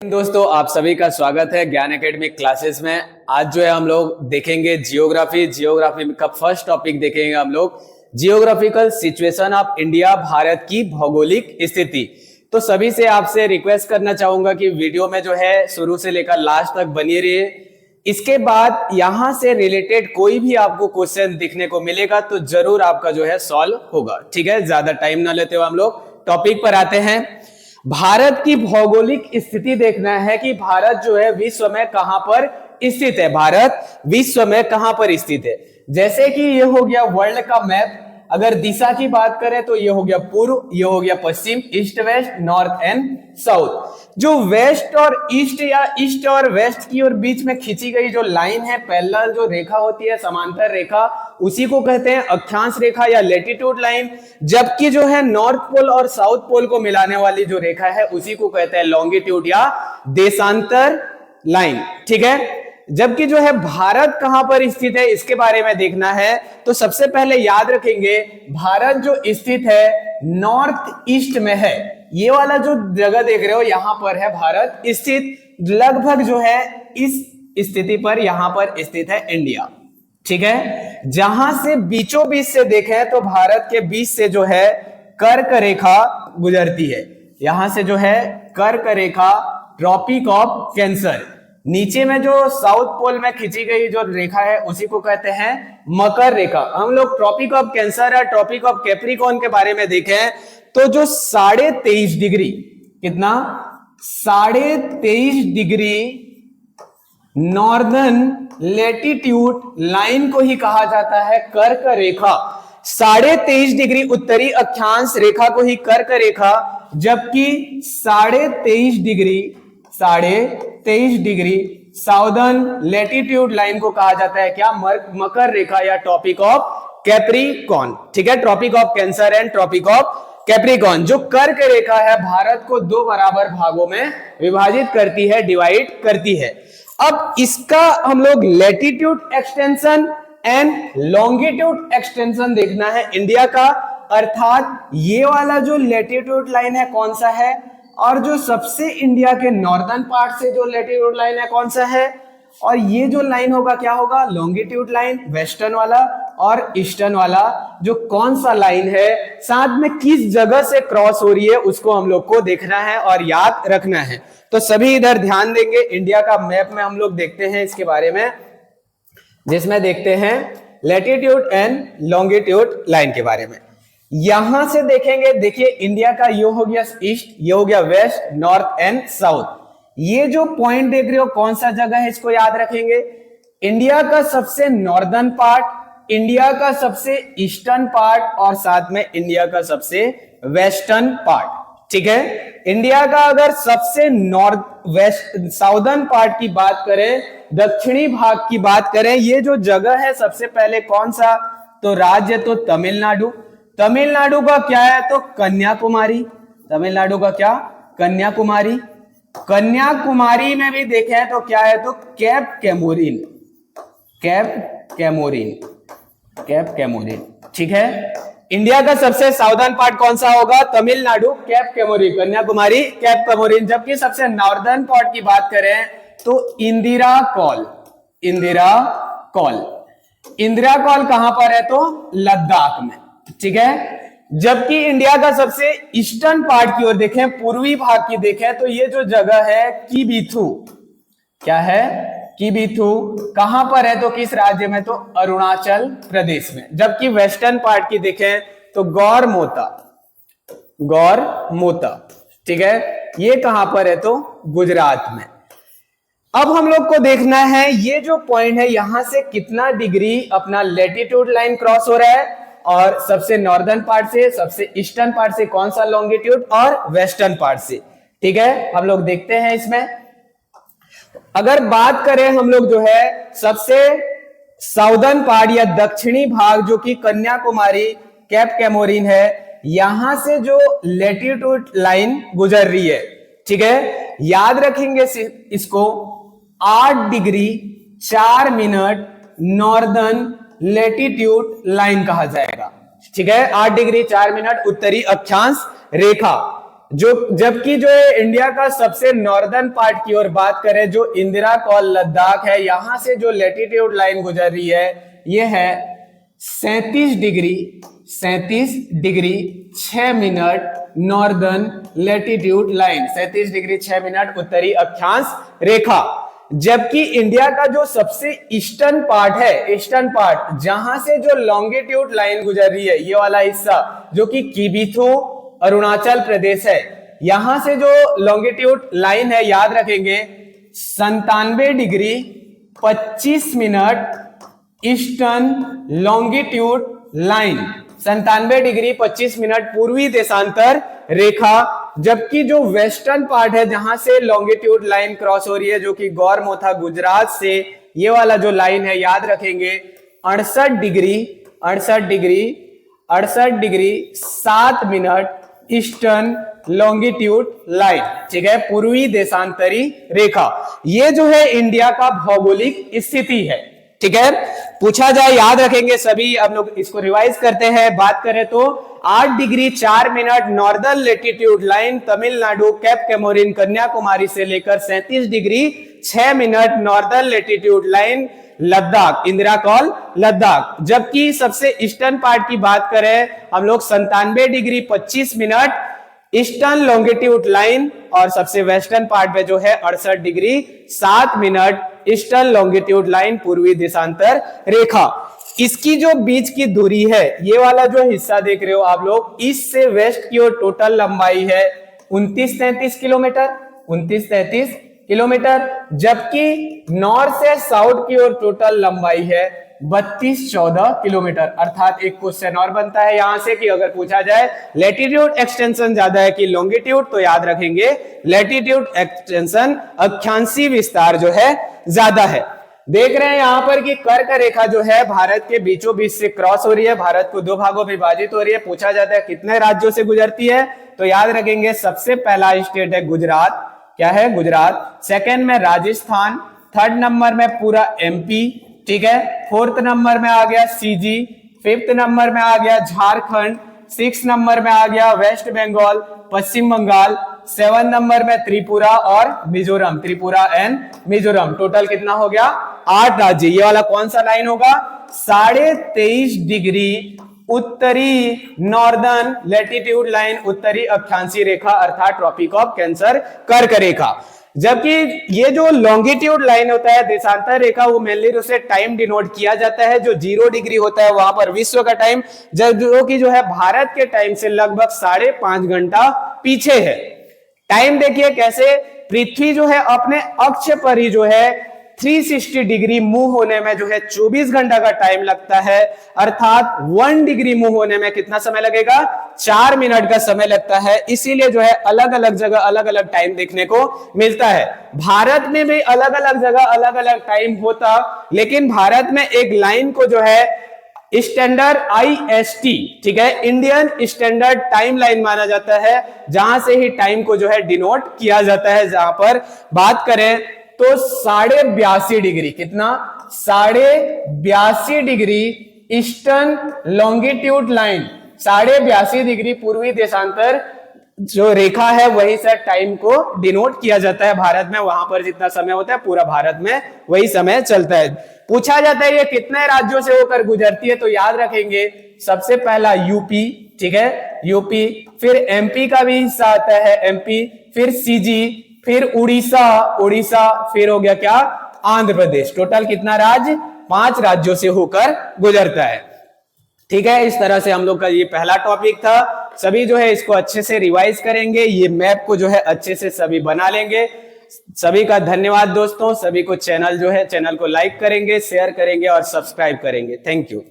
दोस्तों, आप सभी का स्वागत है ज्ञान एकेडमी क्लासेस में। आज जो है हम लोग देखेंगे जियोग्राफी का फर्स्ट टॉपिक देखेंगे हम लोग geographical situation of India, Bharat की भौगोलिक स्थिति। तो सभी से आपसे रिक्वेस्ट करना चाहूंगा कि वीडियो में जो है शुरू से लेकर लास्ट तक बनी रहिए। इसके बाद यहां से रिलेटेड कोई भी आपको क्वेश्चन दिखने को मिलेगा तो जरूर आपका जो है सॉल्व होगा। ठीक है, ज्यादा टाइम ना लेते हुए हम लोग टॉपिक पर आते हैं। भारत की भौगोलिक स्थिति देखना है कि भारत जो है विश्व में कहां पर स्थित है। भारत विश्व में कहां पर स्थित है। जैसे कि ये हो गया वर्ल्ड का मैप। अगर दिशा की बात करें तो ये हो गया पूर्व, ये हो गया पश्चिम, east west, north and south. जो वेस्ट और ईस्ट या ईस्ट और वेस्ट की और बीच में खींची गई जो लाइन है, पैरेलल जो रेखा होती है, समांतर रेखा, उसी को कहते हैं अक्षांश रेखा या लैटिट्यूड लाइन। जबकि जो है नॉर्थ पोल और साउथ पोल को मिलाने वाली जो रेखा है उसी को कहते हैं लॉन्गिट्यूड या देशांतर लाइन। ठीक है, जबकि जो है भारत कहां पर स्थित है इसके बारे में देखना है तो सबसे पहले याद रखेंगे भारत जो स्थित है नॉर्थ ईस्ट में है। ये वाला जो जगह देख रहे हो यहां पर है भारत स्थित। लगभग जो है इस स्थिति पर यहां पर स्थित है इंडिया। ठीक है, जहां से बीचों बीच से देखें तो भारत के बीच से जो है कर्क रेखा गुजरती है। यहां से जो है कर्क रेखा, ट्रॉपिक ऑफ कैंसर। नीचे में जो साउथ पोल में खींची गई जो रेखा है उसी को कहते हैं मकर रेखा। हम लोग ट्रॉपिक ऑफ कैंसर या ट्रॉपिक ऑफ कैप्रिकॉर्न के बारे में देखें तो जो 23.5 डिग्री, कितना 23.5 डिग्री नॉर्दर्न लैटिट्यूड लाइन को ही कहा जाता है कर्क रेखा। 23.5 डिग्री उत्तरी अक्षांश रेखा को ही कर्क रेखा, जबकि 23.5 डिग्री साउदर्न लैटिट्यूड लाइन को कहा जाता है क्या, मकर रेखा या ट्रॉपिक ऑफ कैप्रिकॉर्न। ठीक है, tropic of cancer and tropic of Capricorn. जो कर्क रेखा है भारत को दो बराबर भागों में विभाजित करती है, डिवाइड करती है। अब इसका हम लोग latitude extension and longitude extension देखना है इंडिया का। अर्थात ये वाला जो लैटिट्यूड लाइन है कौन सा है, और जो सबसे इंडिया के नॉर्दर्न पार्ट से जो लैटिट्यूड लाइन है कौन सा है, और ये जो लाइन होगा क्या होगा, लॉन्गिट्यूड लाइन, वेस्टर्न वाला और ईस्टर्न वाला जो कौन सा लाइन है, साथ में किस जगह से क्रॉस हो रही है उसको हम लोग को देखना है और याद रखना है। तो सभी इधर ध्यान देंगे। इंडिया का मैप में हम लोग देखते हैं इसके बारे में, जिसमें देखते हैं लैटिट्यूड एंड लॉन्गिट्यूड लाइन के बारे में। यहां से देखेंगे, देखिए इंडिया का ये हो गया ईस्ट, ये हो गया वेस्ट, नॉर्थ एंड साउथ। ये जो पॉइंट देख रहे हो कौन सा जगह है इसको याद रखेंगे। इंडिया का सबसे नॉर्दर्न पार्ट, इंडिया का सबसे ईस्टर्न पार्ट और साथ में इंडिया का सबसे वेस्टर्न पार्ट। ठीक है, इंडिया का अगर सबसे नॉर्थ वेस्ट साउदर्न पार्ट की बात करें, दक्षिणी भाग की बात करें, ये जो जगह है सबसे पहले कौन सा, तो राज्य तो तमिलनाडु। तमिलनाडु का क्या है तो कन्याकुमारी। तमिलनाडु का क्या, कन्याकुमारी। कन्याकुमारी में भी देखें तो क्या है तो cap Comorin. Cap Comorin, cap Comorin. ठीक है, इंडिया का सबसे साउदर्न पार्ट कौन सा होगा, Tamil Nadu, cape Comorin, Kanyakumari, cap Comorin. जबकि सबसे नॉर्दर्न पार्ट की बात करें तो Indira call. Indira call, Indira call कहां पर है तो लद्दाख में। ठीक है, जबकि इंडिया का सबसे ईस्टर्न पार्ट की ओर देखें, पूर्वी भाग की देखें तो ये जो जगह है किबिथु, क्या है, किबिथु, कहां पर है तो किस राज्य में तो अरुणाचल प्रदेश में। जबकि वेस्टर्न पार्ट की देखें तो गौरमोता, गौरमोता। ठीक है, ये कहां पर है तो गुजरात में। अब हम लोग को देखना है ये जो पॉइंट है यहां से कितना डिग्री अपना लैटिट्यूड लाइन क्रॉस हो रहा है, और सबसे नॉर्दर्न पार्ट से, सबसे ईस्टर्न पार्ट से कौन सा लॉन्गिट्यूड, और वेस्टर्न पार्ट से। ठीक है, हम लोग देखते हैं इसमें। अगर बात करें हम लोग जो है सबसे साउदर्न पार्ट या दक्षिणी भाग जो कि कन्याकुमारी, कैप कैमोरिन है, यहां से जो लैटिट्यूड लाइन गुजर रही है। ठीक है, याद रखेंगे इसको, 8 degree 4 minute northern latitude line कहा जाएगा। ठीक है, 8 डिग्री 4 मिनट उत्तरी अक्षांश रेखा। जबकि जो है इंडिया का सबसे नॉर्दर्न पार्ट की ओर बात करें, जो इंदिरा कौल लद्दाख है, यहां से जो लैटिट्यूड लाइन गुजर रही है ये है 37 degree 6 minute northern latitude line, 37 degree 6 minute उत्तरी अक्षांश रेखा। जबकि इंडिया का जो सबसे ईस्टर्न पार्ट है, ईस्टर्न पार्ट जहां से जो लॉन्गिट्यूड लाइन गुजर रही है, ये वाला हिस्सा जो कि किबिथु अरुणाचल प्रदेश है, यहां से जो लॉन्गिट्यूड लाइन है याद रखेंगे 97 degree 25 minute eastern longitude line, 97 degree 25 minute पूर्वी देशांतर रेखा। जबकि जो वेस्टर्न पार्ट है जहां से लॉन्गिट्यूड लाइन क्रॉस हो रही है, जो कि गौरमोथा गुजरात से, ये वाला जो लाइन है याद रखेंगे 68 degree 7 minute eastern longitude line, ठीक है, पूर्वी देशांतरी रेखा। ये जो है इंडिया का भौगोलिक स्थिति है, ठीक है। पूछा जाए याद रखेंगे सभी, अब लोग इसको रिवाइज करते हैं। बात करें तो 8 degree 4 minute northern latitude line Tamil Nadu cape Comorin Kanyakumari से लेकर 37 degree 6 minute northern latitude line Ladakh, Indira col Ladakh. जबकि सबसे ईस्टर्न पार्ट की बात करें हम लोग 97 degree 25 minute eastern longitude line, और सबसे वेस्टर्न पार्ट में जो है 68 degree 7 minute eastern longitude line पूर्वी देशांतर रेखा। इसकी जो बीच की दूरी है, ये वाला जो हिस्सा देख रहे हो आप लोग, ईस्ट से वेस्ट की ओर टोटल लंबाई है 29-33 किलोमीटर, 29-33 किलोमीटर। जबकि नॉर्थ से साउथ की ओर टोटल लंबाई है 32-14 किलोमीटर। अर्थात एक क्वेश्चन और बनता है यहां से कि अगर पूछा जाए लेटीट्यूड एक्सटेंशन ज्यादा है कि लॉन्गिट्यूड, तो याद रखेंगे लेटीट्यूड एक्सटेंशन, अक्षांशीय विस्तार जो है ज्यादा है। देख रहे हैं यहां पर कि कर्क रेखा जो है भारत के बीचों बीच से क्रॉस हो रही है, भारत को 2 भागों में विभाजित हो रही है। पूछा जाता है कितने राज्यों से गुजरती है, तो याद रखेंगे सबसे पहला स्टेट है गुजरात, क्या है गुजरात, सेकंड में राजस्थान, थर्ड नंबर में पूरा एमपी, ठीक है, फोर्थ नंबर में आ गया सीजी, फिफ्थ नंबर में आ गया झारखंड, सिक्स नंबर में आ गया वेस्ट बंगाल, पश्चिम बंगाल, 7 नंबर में त्रिपुरा और मिजोरम, त्रिपुरा एंड मिजोरम। टोटल कितना हो गया 8 राज्य। ये वाला कौन सा लाइन होगा 23.5 डिग्री उत्तरी नॉर्दर्न लैटिट्यूड लाइन, उत्तरी अक्षांशीय रेखा अर्थात ट्रॉपिक ऑफ कैंसर कर्क रेखा। जबकि ये जो लॉन्गिट्यूड लाइन होता है देशांतर रेखा, वो मेनली उसे टाइम डिनोट किया जाता है, जो 0 डिग्री होता है वहां पर विश्व का टाइम, जो कि जो है भारत के टाइम से लगभग 5.5 घंटा पीछे है। टाइम देखिए कैसे, पृथ्वी जो है अपने अक्ष पर ही जो है 360 डिग्री मूव होने में जो है 24 घंटा का टाइम लगता है, अर्थात 1 डिग्री मूव होने में कितना समय लगेगा 4 मिनट का समय लगता है। इसीलिए जो है अलग अलग जगह अलग अलग टाइम देखने को मिलता है। भारत में भी अलग अलग जगह अलग अलग टाइम होता, लेकिन भारत में एक लाइन को जो है स्टैंडर्ड IST, ठीक है, इंडियन स्टैंडर्ड टाइम लाइन माना जाता है, जहां से ही टाइम को जो है डिनोट किया जाता है। जहां पर बात करें तो 82.5 डिग्री, कितना 82.5 degree eastern longitude line, 82.5 degree पूर्वी देशांतर जो रेखा है वही से टाइम को डिनोट किया जाता है भारत में। वहां पर जितना समय होता है पूरा भारत में वही समय चलता है। पूछा जाता है ये कितने राज्यों से होकर गुजरती है, तो याद रखेंगे सबसे पहला यूपी, ठीक है, यूपी, फिर एमपी का भी हिस्सा आता है एमपी, फिर सीजी, फिर उड़ीसा, फिर हो गया क्या आंध्र प्रदेश। टोटल कितना राज्य 5 राज्यों से होकर गुजरता है, ठीक है। इस तरह से हम लोग का ये पहला टॉपिक था। सभी जो है इसको अच्छे से रिवाइज करेंगे, ये मैप को जो है अच्छे से सभी बना लेंगे। सभी का धन्यवाद दोस्तों, सभी को चैनल जो है चैनल को लाइक करेंगे, शेयर करेंगे और सब्सक्राइब करेंगे। Thank you.